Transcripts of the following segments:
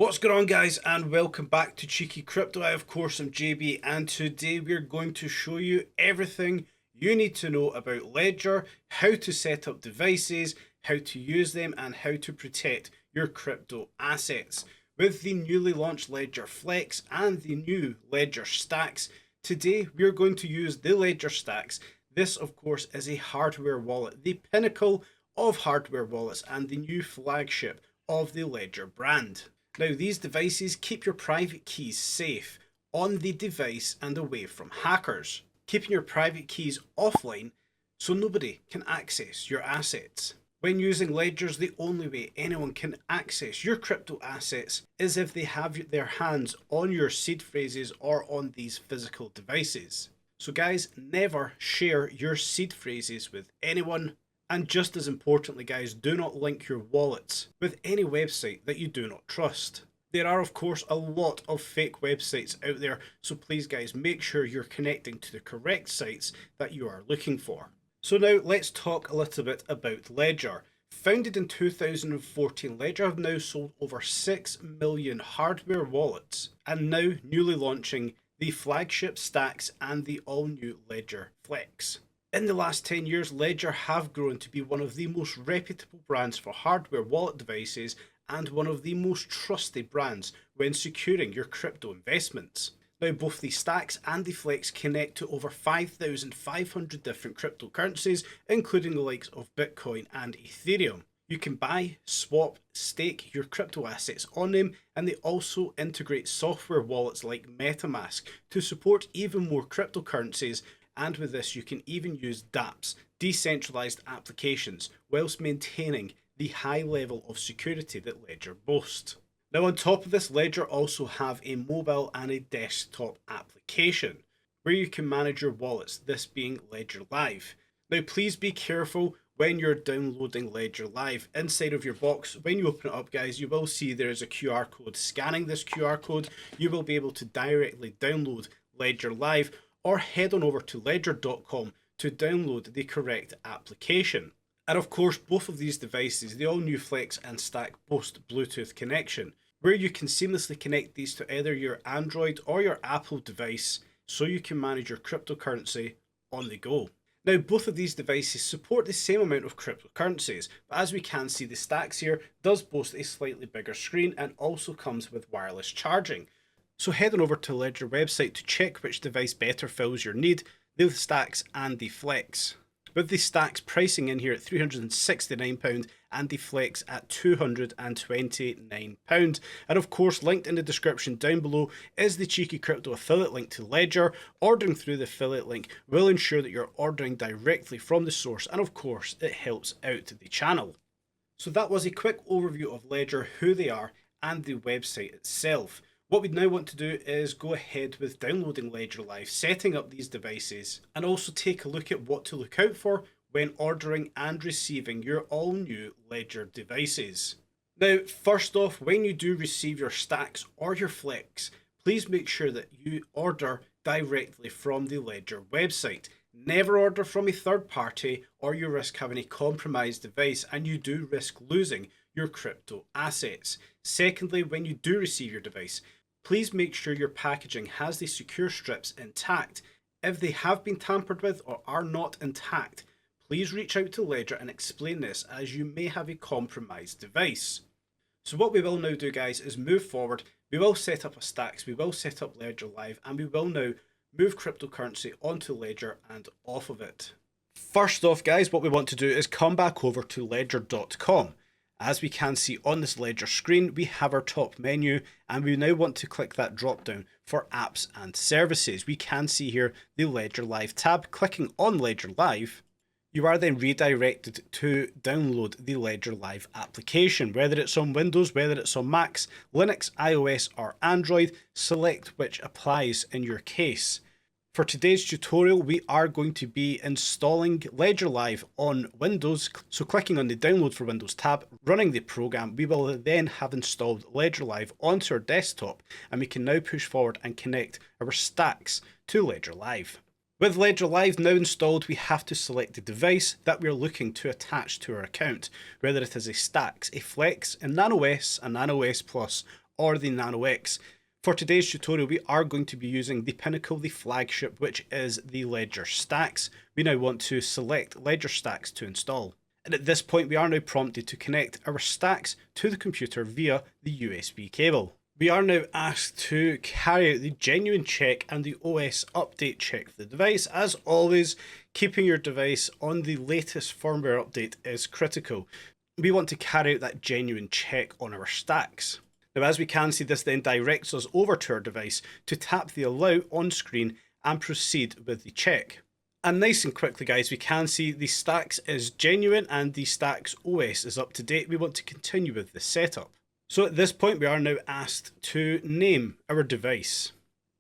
What's going on, guys, and welcome back to Cheeky Crypto. I of course am JB, and today we're going to show you everything you need to know about Ledger, how to set up devices, how to use them, and how to protect your crypto assets. With the newly launched Ledger Flex and the new Ledger Stacks, today we're going to use the Ledger Stacks. This of course is a hardware wallet, the pinnacle of hardware wallets and the new flagship of the Ledger brand. Now, these devices keep your private keys safe on the device and away from hackers, keeping your private keys offline so nobody can access your assets. When using ledgers, the only way anyone can access your crypto assets is if they have their hands on your seed phrases or on these physical devices. So guys, never share your seed phrases with anyone. And just as importantly, guys, do not link your wallets with any website that you do not trust. There are of course a lot of fake websites out there, so please guys, make sure you're connecting to the correct sites that you are looking for. So now let's talk a little bit about Ledger. Founded in 2014, Ledger have now sold over 6 million hardware wallets and now newly launching the flagship Stacks and the all-new Ledger Flex. In the last 10 years, Ledger have grown to be one of the most reputable brands for hardware wallet devices and one of the most trusted brands when securing your crypto investments. Now, both the Stacks and the Flex connect to over 5,500 different cryptocurrencies, including the likes of Bitcoin and Ethereum. You can buy, swap, stake your crypto assets on them, and they also integrate software wallets like MetaMask to support even more cryptocurrencies. And with this, you can even use dApps, decentralized applications, whilst maintaining the high level of security that Ledger boasts. Now, on top of this, Ledger also have a mobile and a desktop application where you can manage your wallets, this being Ledger Live. Now, please be careful when you're downloading Ledger Live. Inside of your box, when you open it up, guys, you will see there is a QR code. Scanning this QR code, you will be able to directly download Ledger Live, or head on over to ledger.com to download the correct application. And of course, both of these devices, the all-new Flex and Stack, boast Bluetooth connection, where you can seamlessly connect these to either your Android or your Apple device so you can manage your cryptocurrency on the go. Now, both of these devices support the same amount of cryptocurrencies, but as we can see, the Stacks here does boast a slightly bigger screen and also comes with wireless charging. So head on over to Ledger website to check which device better fills your need, the Stacks and the Flex. With the Stacks pricing in here at £369 and the Flex at £229. And of course, linked in the description down below is the Cheeky Crypto affiliate link to Ledger. Ordering through the affiliate link will ensure that you're ordering directly from the source, and of course it helps out the channel. So that was a quick overview of Ledger, who they are, and the website itself. What we now want to do is go ahead with downloading Ledger Live, setting up these devices, and also take a look at what to look out for when ordering and receiving your all new Ledger devices. Now, first off, when you do receive your Stacks or your Flex, please make sure that you order directly from the Ledger website. Never order from a third party, or you risk having a compromised device and you do risk losing your crypto assets. Secondly, when you do receive your device, please make sure your packaging has the secure strips intact. If they have been tampered with or are not intact, please reach out to Ledger and explain this, as you may have a compromised device. So what we will now do, guys, is move forward. We will set up a Stacks, we will set up Ledger Live, and we will now move cryptocurrency onto Ledger and off of it. First off, guys, what we want to do is come back over to ledger.com. As we can see on this Ledger screen, we have our top menu, and we now want to click that drop down for apps and services. We can see here the Ledger Live tab. Clicking on Ledger Live, you are then redirected to download the Ledger Live application. Whether it's on Windows, whether it's on Macs, Linux, iOS or Android, select which applies in your case. For today's tutorial, we are going to be installing Ledger Live on Windows. So clicking on the Download for Windows tab, running the program, we will then have installed Ledger Live onto our desktop, and we can now push forward and connect our Stacks to Ledger Live. With Ledger Live now installed, we have to select the device that we're looking to attach to our account, whether it is a Stacks, a Flex, a Nano S, a Nano S Plus, or the Nano X. For today's tutorial, we are going to be using the Pinnacle, the flagship, which is the Ledger Stacks. We now want to select Ledger Stacks to install. And at this point, we are now prompted to connect our stacks to the computer via the USB cable. We are now asked to carry out the genuine check and the OS update check for the device. As always, keeping your device on the latest firmware update is critical. We want to carry out that genuine check on our stacks. Now, as we can see, this then directs us over to our device to tap the allow on screen and proceed with the check. And nice and quickly, guys, we can see the stacks is genuine and the stacks OS is up to date. We want to continue with the setup. So at this point, we are now asked to name our device.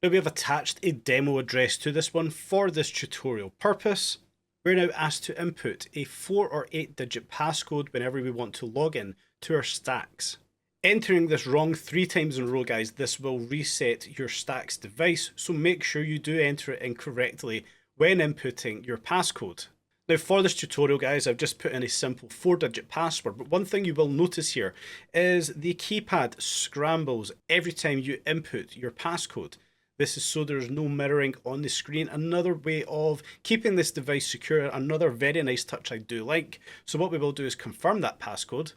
Now we have attached a demo address to this one for this tutorial purpose. We're now asked to input a 4 or 8 digit passcode whenever we want to log in to our stacks. Entering this wrong 3 times in a row, guys, this will reset your stacks device, so make sure you do enter it in correctly when inputting your passcode. Now for this tutorial, guys, I've just put in a simple 4-digit password, but one thing you will notice here is the keypad scrambles every time you input your passcode. This is so there's no mirroring on the screen. Another way of keeping this device secure, another very nice touch I do like. So what we will do is confirm that passcode,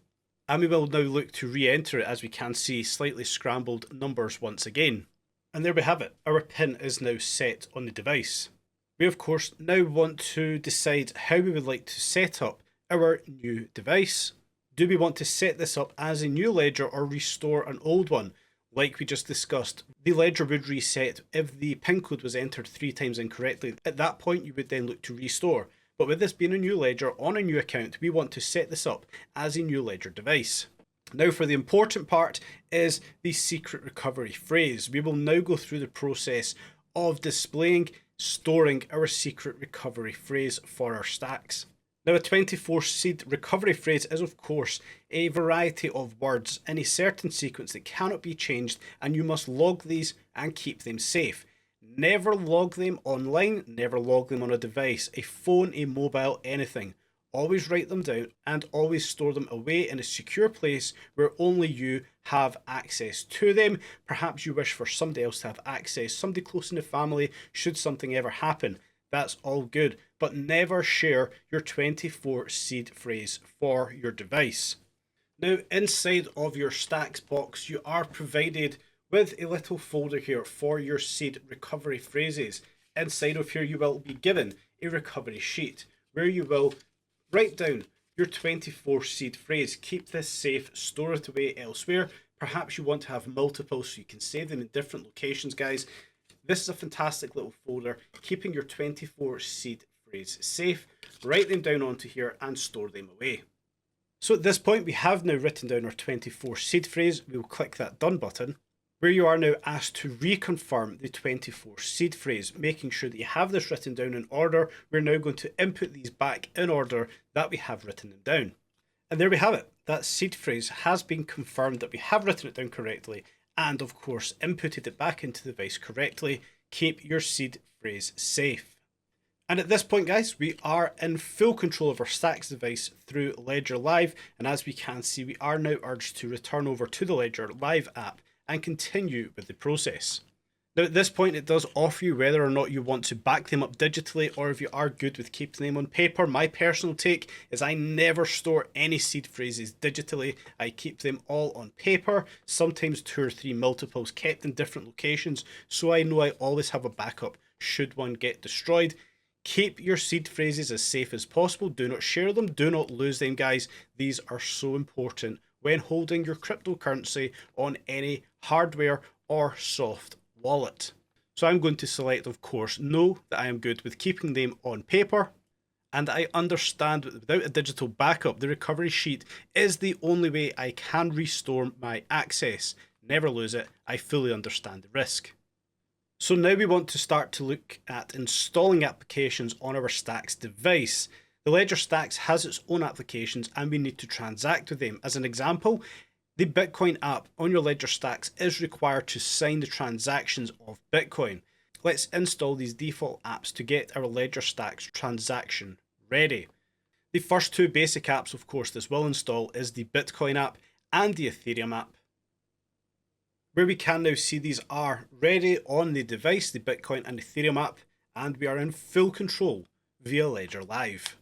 and we will now look to re-enter it as we can see slightly scrambled numbers once again. And there we have it, our PIN is now set on the device. We of course now want to decide how we would like to set up our new device. Do we want to set this up as a new ledger or restore an old one? Like we just discussed, the ledger would reset if the PIN code was entered 3 times incorrectly. At that point, you would then look to restore. But with this being a new ledger on a new account, we want to set this up as a new ledger device. Now for the important part is the secret recovery phrase. We will now go through the process of displaying, storing our secret recovery phrase for our stacks. Now a 24-seed recovery phrase is of course a variety of words in a certain sequence that cannot be changed, and you must log these and keep them safe. Never log them online, never log them on a device, a phone, a mobile, anything. Always write them down and always store them away in a secure place where only you have access to them. Perhaps you wish for somebody else to have access, somebody close in the family, should something ever happen. That's all good, but never share your 24-seed phrase for your device. Now, inside of your stacks box, you are provided with a little folder here for your seed recovery phrases. Inside of here, you will be given a recovery sheet where you will write down your 24-seed phrase. Keep this safe, store it away elsewhere. Perhaps you want to have multiple so you can save them in different locations, guys. This is a fantastic little folder, keeping your 24-seed phrase safe. Write them down onto here and store them away. So at this point, we have now written down our 24-seed phrase. We will click that done button, where you are now asked to reconfirm the 24-seed phrase, making sure that you have this written down in order. We're now going to input these back in order that we have written them down. And there we have it. That seed phrase has been confirmed that we have written it down correctly and of course inputted it back into the device correctly. Keep your seed phrase safe. And at this point, guys, we are in full control of our stacks device through Ledger Live. And as we can see, we are now urged to return over to the Ledger Live app and continue with the process. Now at this point, it does offer you whether or not you want to back them up digitally or if you are good with keeping them on paper. My personal take is I never store any seed phrases digitally. I keep them all on paper, sometimes 2 or 3 multiples kept in different locations, so I know I always have a backup should one get destroyed. Keep your seed phrases as safe as possible. Do not share them. Do not lose them, guys. These are so important when holding your cryptocurrency on any hardware or soft wallet. So I'm going to select, of course, no, that I am good with keeping them on paper. And I understand that without a digital backup, the recovery sheet is the only way I can restore my access. Never lose it. I fully understand the risk. So now we want to start to look at installing applications on our Stacks device. The Ledger Stacks has its own applications and we need to transact with them. As an example, the Bitcoin app on your Ledger Stacks is required to sign the transactions of Bitcoin. Let's install these default apps to get our Ledger Stacks transaction ready. The first 2 basic apps, of course, this will install is the Bitcoin app and the Ethereum app. where we can now see these are ready on the device, the Bitcoin and Ethereum app, and we are in full control via Ledger Live.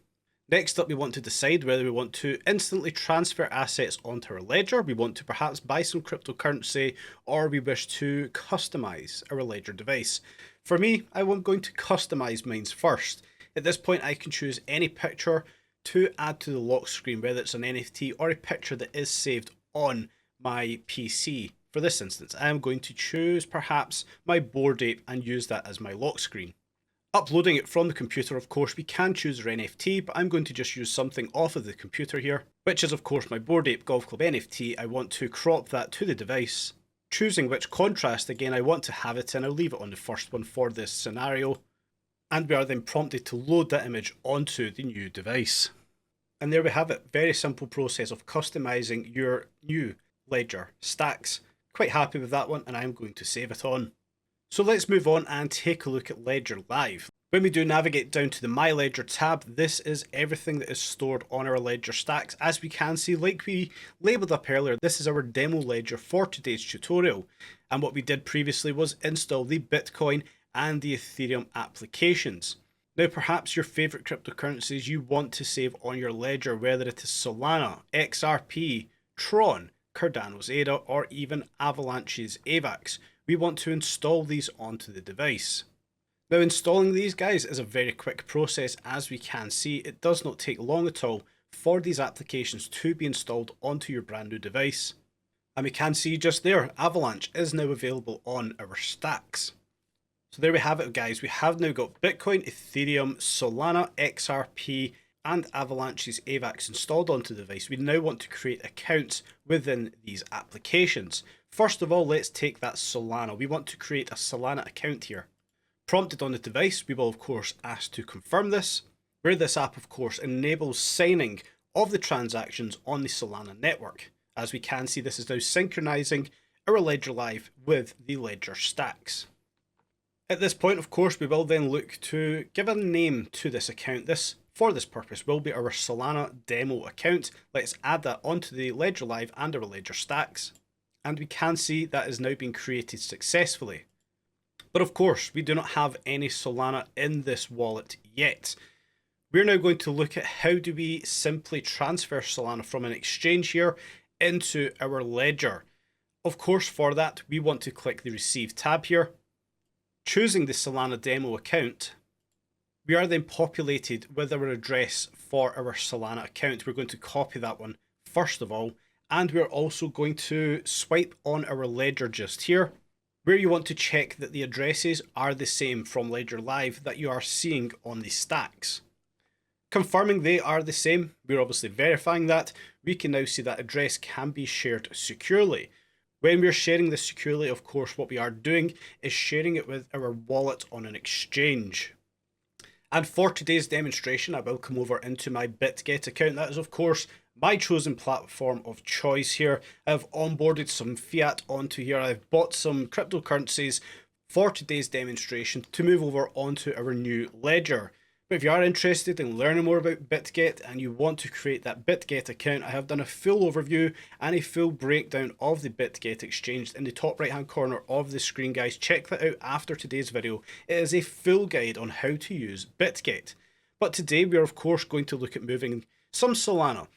Next up, we want to decide whether we want to instantly transfer assets onto our ledger, we want to perhaps buy some cryptocurrency, or we wish to customize our ledger device. For me, I'm going to customize mine first. At this point, I can choose any picture to add to the lock screen, whether it's an NFT or a picture that is saved on my PC. For this instance, I am going to choose perhaps my Bored Ape and use that as my lock screen. Uploading it from the computer, of course, we can choose our NFT, but I'm going to just use something off of the computer here, which is of course my Bored Ape Golf Club NFT. I want to crop that to the device, choosing which contrast again I want to have it in. I'll leave it on the first one for this scenario, and we are then prompted to load that image onto the new device. And there we have it, very simple process of customizing your new ledger stacks. Quite happy with that one, and I'm going to save it on. So let's move on and take a look at Ledger Live. When we do navigate down to the My Ledger tab, this is everything that is stored on our ledger stacks. As we can see, like we labelled up earlier, this is our demo ledger for today's tutorial. And what we did previously was install the Bitcoin and the Ethereum applications. Now perhaps your favourite cryptocurrencies you want to save on your ledger, whether it is Solana, XRP, Tron, Cardano's ADA, or even Avalanche's AVAX. We want to install these onto the device. Now installing these guys is a very quick process. As we can see, it does not take long at all for these applications to be installed onto your brand new device. And we can see just there, Avalanche is now available on our stacks. So there we have it guys, we have now got Bitcoin, Ethereum, Solana, XRP and Avalanche's AVAX installed onto the device. We now want to create accounts within these applications. First of all, let's take that Solana. We want to create a Solana account here. Prompted on the device, we will of course ask to confirm this, where this app of course enables signing of the transactions on the Solana network. As we can see, this is now synchronizing our Ledger Live with the Ledger stacks. At this point, of course, we will then look to give a name to this account. This, for this purpose, will be our Solana demo account. Let's add that onto the Ledger Live and our Ledger stacks. And we can see that is now being created successfully. But of course, we do not have any Solana in this wallet yet. We're now going to look at how do we simply transfer Solana from an exchange here into our ledger. Of course, for that, we want to click the Receive tab here. Choosing the Solana demo account, we are then populated with our address for our Solana account. We're going to copy that one first of all, and we're also going to swipe on our ledger just here, where you want to check that the addresses are the same from Ledger Live that you are seeing on the stacks. Confirming they are the same, we're obviously verifying that. We can now see that address can be shared securely. When we're sharing this securely, of course, what we are doing is sharing it with our wallet on an exchange. And for today's demonstration, I will come over into my 𝗕𝗘𝗪𝗏 account. That is, of course, my chosen platform of choice here. I've onboarded some fiat onto here. I've bought some cryptocurrencies for today's demonstration to move over onto our new ledger. But if you are interested in learning more about 𝗕𝗘𝗪𝗏 and you want to create that 𝗕𝗘𝗪𝗏 account, I have done a full overview and a full breakdown of the 𝗕𝗘𝗪𝗏 exchange in the top right hand corner of the screen, guys. Check that out after today's video. It is a full guide on how to use 𝗕𝗘𝗪𝗏. But today we are of course going to look at moving some Solana.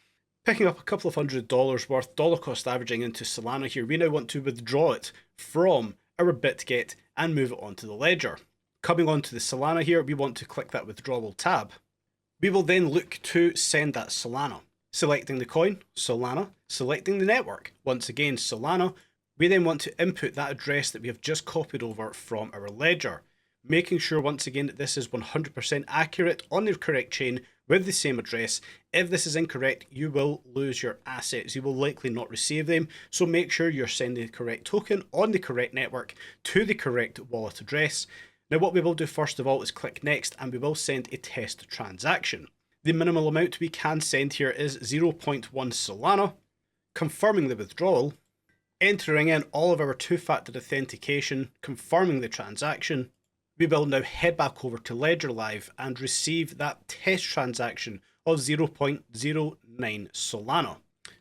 Picking up a couple of $100 worth, dollar cost averaging into Solana here. We now want to withdraw it from our 𝗕𝗘𝗪𝗏 and move it onto the ledger. Coming onto the Solana here, we want to click that withdrawal tab. We will then look to send that Solana. Selecting the coin, Solana, selecting the network, once again Solana. We then want to input that address that we have just copied over from our ledger. Making sure once again that this is 100% accurate on the correct chain with the same address. If this is incorrect, you will lose your assets. You will likely not receive them. So make sure you're sending the correct token on the correct network to the correct wallet address. Now what we will do first of all is click next, and we will send a test transaction. The minimal amount we can send here is 0.1 Solana. Confirming the withdrawal, entering in all of our two-factor authentication, confirming the transaction. We will now head back over to Ledger Live and receive that test transaction of 0.09 Solana.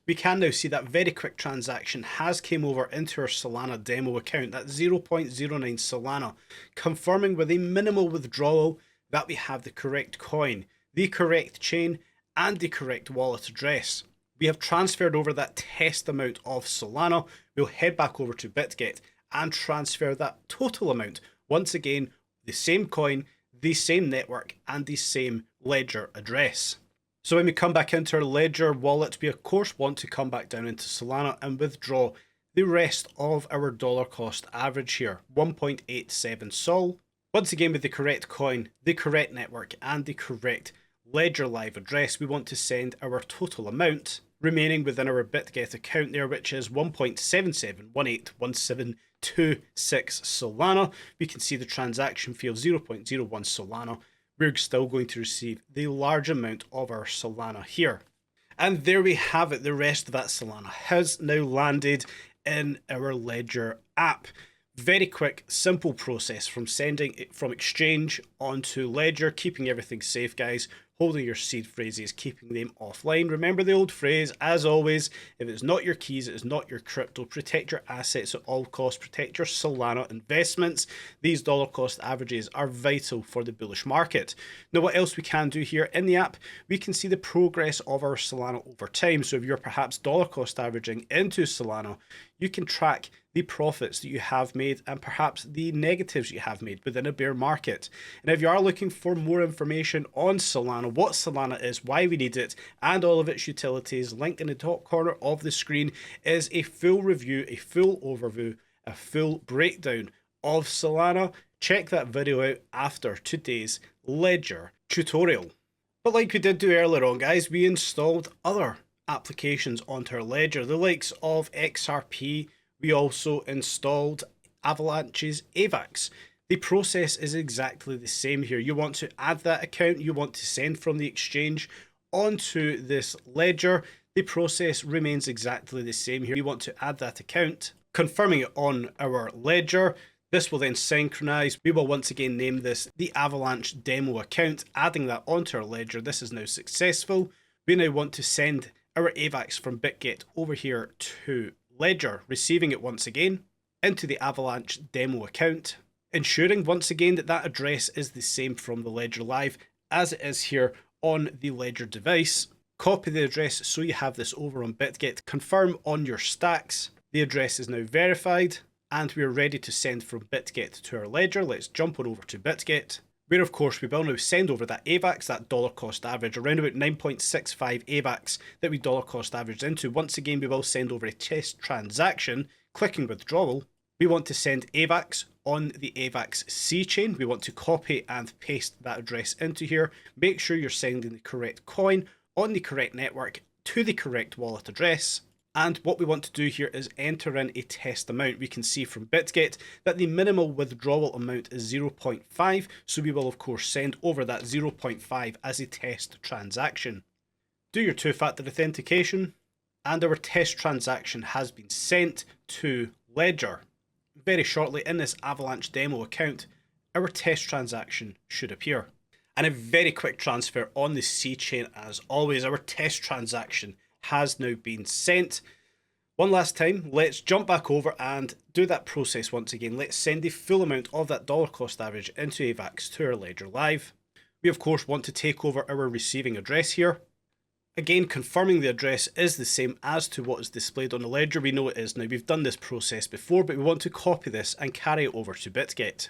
we can now see that very quick transaction has came over into our Solana demo account, that 0.09 Solana, confirming with a minimal withdrawal that we have the correct coin, the correct chain, and the correct wallet address. We have transferred over that test amount of Solana. We'll head back over to BitGet and transfer that total amount. Once again, the same coin, the same network, and the same ledger address. So when we come back into our ledger wallet, we of course want to come back down into Solana and withdraw the rest of our dollar cost average here, 1.87 Sol. Once again, with the correct coin, the correct network, and the correct ledger live address, we want to send our total amount remaining within our BitGet account there, which is 1.77181726 Solana. We can see the transaction fee of 0.01 Solana. We're still going to receive the large amount of our Solana here. And there we have it. The rest of that Solana has now landed in our Ledger app. Very quick, simple process from sending it from exchange onto Ledger, keeping everything safe, guys. Holding your seed phrases, keeping them offline. Remember the old phrase, as always, if it's not your keys, it's not your crypto. Protect your assets at all costs. Protect your Solana investments. These dollar cost averages are vital for the bullish market. Now, what else we can do here in the app? We can see the progress of our Solana over time. So if you're perhaps dollar cost averaging into Solana, you can track the profits that you have made and perhaps the negatives you have made within a bear market. And if you are looking for more information on Solana, what Solana is, why we need it, and all of its utilities, linked in the top corner of the screen is a full review, a full overview, a full breakdown of Solana. Check that video out after today's Ledger tutorial. But like we did do earlier on, guys, we installed other applications onto our Ledger, the likes of XRP. We also installed Avalanche's AVAX. The process is exactly the same here. You want to add that account, you want to send from the exchange onto this ledger. The process remains exactly the same here. You want to add that account, confirming it on our ledger. This will then synchronize. We will once again name this the Avalanche demo account, adding that onto our ledger. This is now successful. We now want to send our AVAX from BitGet over here to Ledger, receiving it once again into the Avalanche demo account, ensuring once again that that address is the same from the Ledger Live as it is here on the Ledger device. Copy the address so you have this over on BitGet. Confirm on your stacks. The address is now verified and we're ready to send from BitGet to our Ledger. Let's jump on over to BitGet, where of course we will now send over that AVAX, that dollar cost average, around about 9.65 AVAX that we dollar cost averaged into. Once again, we will send over a test transaction, clicking withdrawal. We want to send AVAX on the AVAX C chain. We want to copy and paste that address into here. Make sure you're sending the correct coin on the correct network to the correct wallet address. And what we want to do here is enter in a test amount. We can see from BitGet that the minimal withdrawal amount is 0.5. So we will of course send over that 0.5 as a test transaction. Do your two-factor authentication and our test transaction has been sent to Ledger. Very shortly in this Avalanche demo account, our test transaction should appear. And a very quick transfer on the C chain as always. Our test transaction has now been sent. One last time, let's jump back over and do that process once again. Let's send the full amount of that dollar cost average into AVAX to our Ledger Live. We of course want to take over our receiving address here. Again, confirming the address is the same as to what is displayed on the ledger. We know it is now. We've done this process before, but we want to copy this and carry it over to BitGet.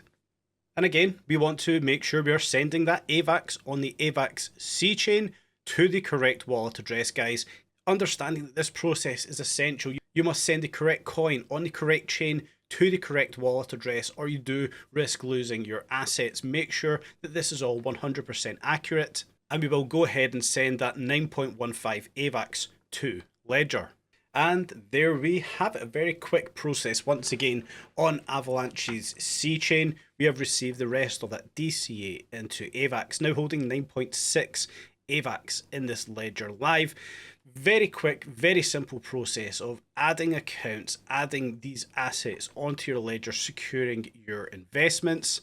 And again, we want to make sure we are sending that AVAX on the AVAX C chain to the correct wallet address, guys. Understanding that this process is essential, you must send the correct coin on the correct chain to the correct wallet address or you do risk losing your assets. Make sure that this is all 100% accurate and we will go ahead and send that 9.15 AVAX to Ledger. And there we have it, a very quick process once again on Avalanche's C chain. We have received the rest of that DCA into AVAX, now holding 9.6 AVAX in this Ledger Live. Very quick, very simple process of adding accounts, adding these assets onto your ledger, securing your investments.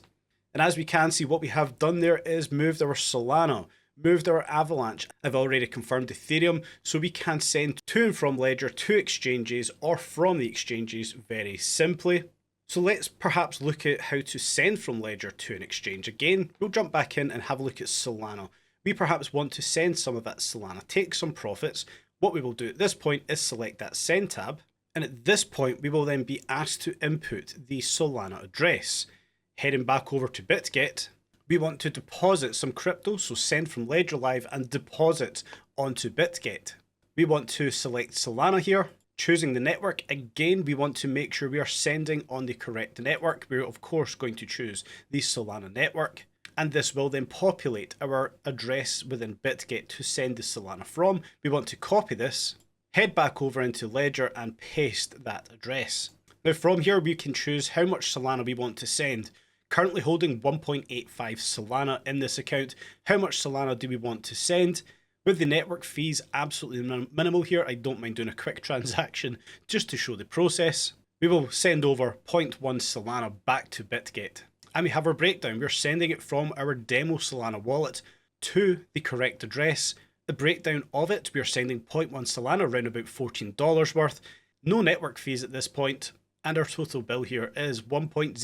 And as we can see, what we have done there is moved our Solana moved our Avalanche. I've already confirmed Ethereum, so we can send to and from Ledger to exchanges or from the exchanges very simply. So let's perhaps look at how to send from Ledger to an exchange. Again, we'll jump back in and have a look at Solana. We perhaps want to send some of that Solana, take some profits. What we will do at this point is select that send tab. And at this point, we will then be asked to input the Solana address. Heading back over to BitGet, we want to deposit some crypto, so send from Ledger Live and deposit onto BitGet. We want to select Solana here. Choosing the network, again, we want to make sure we are sending on the correct network. We're of course going to choose the Solana network, and this will then populate our address within BitGet to send the Solana from. We want to copy this, head back over into Ledger and paste that address. Now from here we can choose how much Solana we want to send. Currently holding 1.85 Solana in this account. How much Solana do we want to send? With the network fees absolutely minimal here, I don't mind doing a quick transaction just to show the process. We will send over 0.1 Solana back to BitGet. And we have our breakdown. We're sending it from our demo Solana wallet to the correct address. The breakdown of it, we're sending 0.1 Solana, around about $14 worth. No network fees at this point. And our total bill here is 1.00005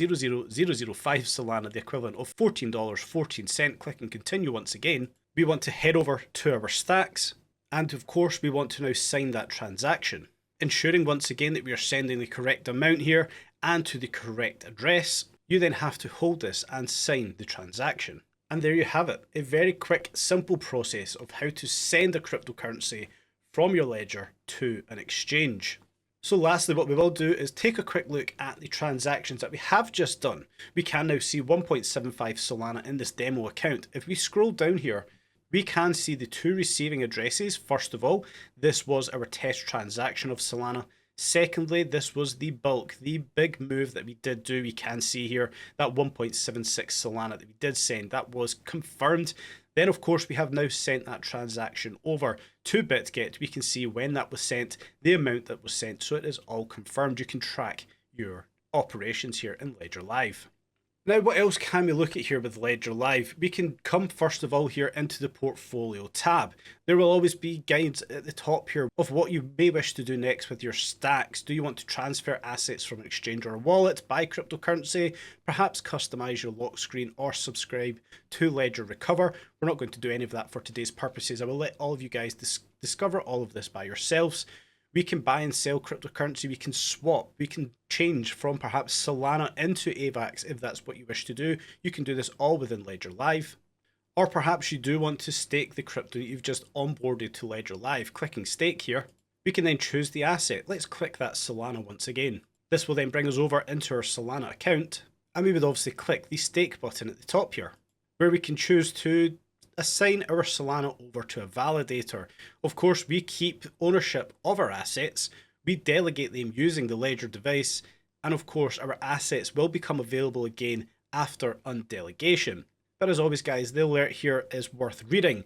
Solana, the equivalent of $14.14. Click and continue once again. We want to head over to our stacks, and of course we want to now sign that transaction, ensuring once again that we are sending the correct amount here and to the correct address. You then have to hold this and sign the transaction. And there you have it, a very quick, simple process of how to send a cryptocurrency from your ledger to an exchange. So lastly, what we will do is take a quick look at the transactions that we have just done. We can now see 1.75 Solana in this demo account. If we scroll down here, we can see the two receiving addresses. First of all, this was our test transaction of Solana. Secondly, this was the bulk, the big move that we did do. We can see here that 1.76 Solana that we did send, that was confirmed. Then of course we have now sent that transaction over to BitGet. We can see when that was sent, the amount that was sent, so it is all confirmed. You can track your operations here in Ledger Live. Now, what else can we look at here with Ledger Live? We can come first of all here into the portfolio tab. There will always be guides at the top here of what you may wish to do next with your stacks. Do you want to transfer assets from an exchange or a wallet, buy cryptocurrency, perhaps customize your lock screen or subscribe to Ledger Recover? We're not going to do any of that for today's purposes. I will let all of you guys discover all of this by yourselves. We can buy and sell cryptocurrency, we can swap, we can change from perhaps Solana into AVAX if that's what you wish to do. You can do this all within Ledger Live. Or perhaps you do want to stake the crypto that you've just onboarded to Ledger Live. Clicking stake here, we can then choose the asset. Let's click that Solana once again. This will then bring us over into our Solana account, and we would obviously click the stake button at the top here, where we can choose to assign our Solana over to a validator. Of course, we keep ownership of our assets, we delegate them using the Ledger device, and of course our assets will become available again after undelegation. But as always guys, the alert here is worth reading.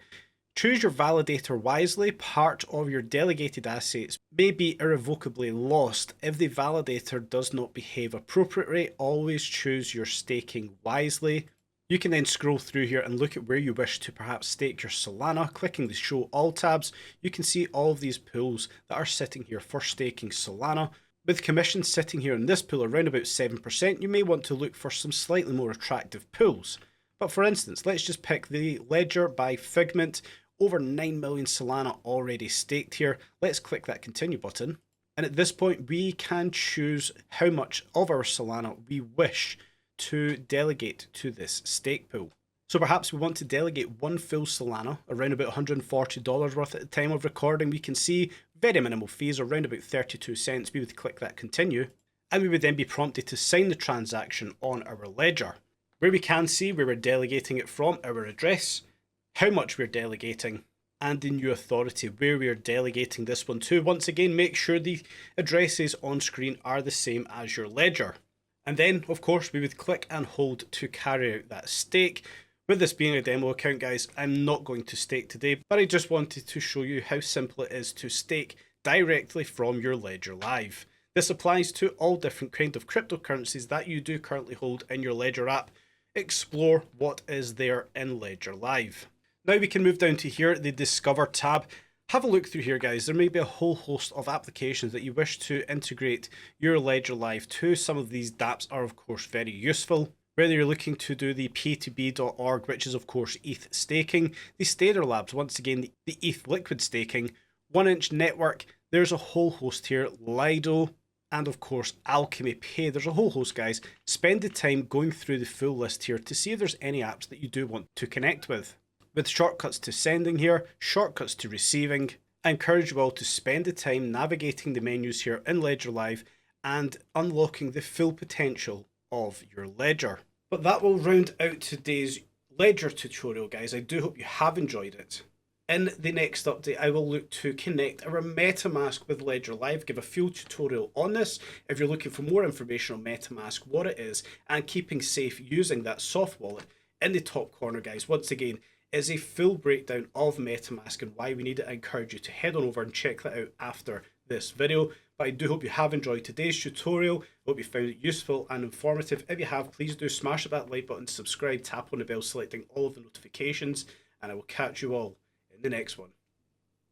Choose your validator wisely. Part of your delegated assets may be irrevocably lost if the validator does not behave appropriately. Always choose your staking wisely. You can then scroll through here and look at where you wish to perhaps stake your Solana. Clicking the show all tabs, you can see all of these pools that are sitting here for staking Solana. With commissions sitting here in this pool around about 7%, you may want to look for some slightly more attractive pools. But for instance, let's just pick the Ledger by Figment. Over 9 million Solana already staked here. Let's click that continue button. And at this point, we can choose how much of our Solana we wish to delegate to this stake pool. So perhaps we want to delegate one full Solana, around about $140 worth at the time of recording. We can see very minimal fees, around about 32 cents. We would click that continue, and we would then be prompted to sign the transaction on our ledger, where we can see where we're delegating it from, our address, how much we're delegating, and the new authority where we are delegating this one to. Once again, make sure the addresses on screen are the same as your ledger. And then, of course, we would click and hold to carry out that stake. With this being a demo account, guys, I'm not going to stake today, but I just wanted to show you how simple it is to stake directly from your Ledger Live. This applies to all different kinds of cryptocurrencies that you do currently hold in your Ledger app. Explore what is there in Ledger Live. Now we can move down to here, the Discover tab. Have a look through here, guys. There may be a whole host of applications that you wish to integrate your Ledger Live to. Some of these dApps are, of course, very useful. Whether you're looking to do the pay2b.org, which is, of course, ETH staking, the Stellar Labs, once again, the ETH liquid staking, 1inch network, there's a whole host here, Lido, and of course, Alchemy Pay. There's a whole host, guys. Spend the time going through the full list here to see if there's any apps that you do want to connect with. With shortcuts to sending here, shortcuts to receiving, I encourage you all to spend the time navigating the menus here in Ledger Live and unlocking the full potential of your ledger. But that will round out today's ledger tutorial, guys. I do hope you have enjoyed it. In the next update, I will look to connect our MetaMask with Ledger Live, give a full tutorial on this if you're looking for more information on MetaMask, what it is, and keeping safe using that soft wallet. In the top corner, guys, once again, is a full breakdown of MetaMask and why we need it. I encourage you to head on over and check that out after this video. But I do hope you have enjoyed today's tutorial. I hope you found it useful and informative. If you have, please do smash that like button, subscribe, tap on the bell, selecting all of the notifications, and I will catch you all in the next one.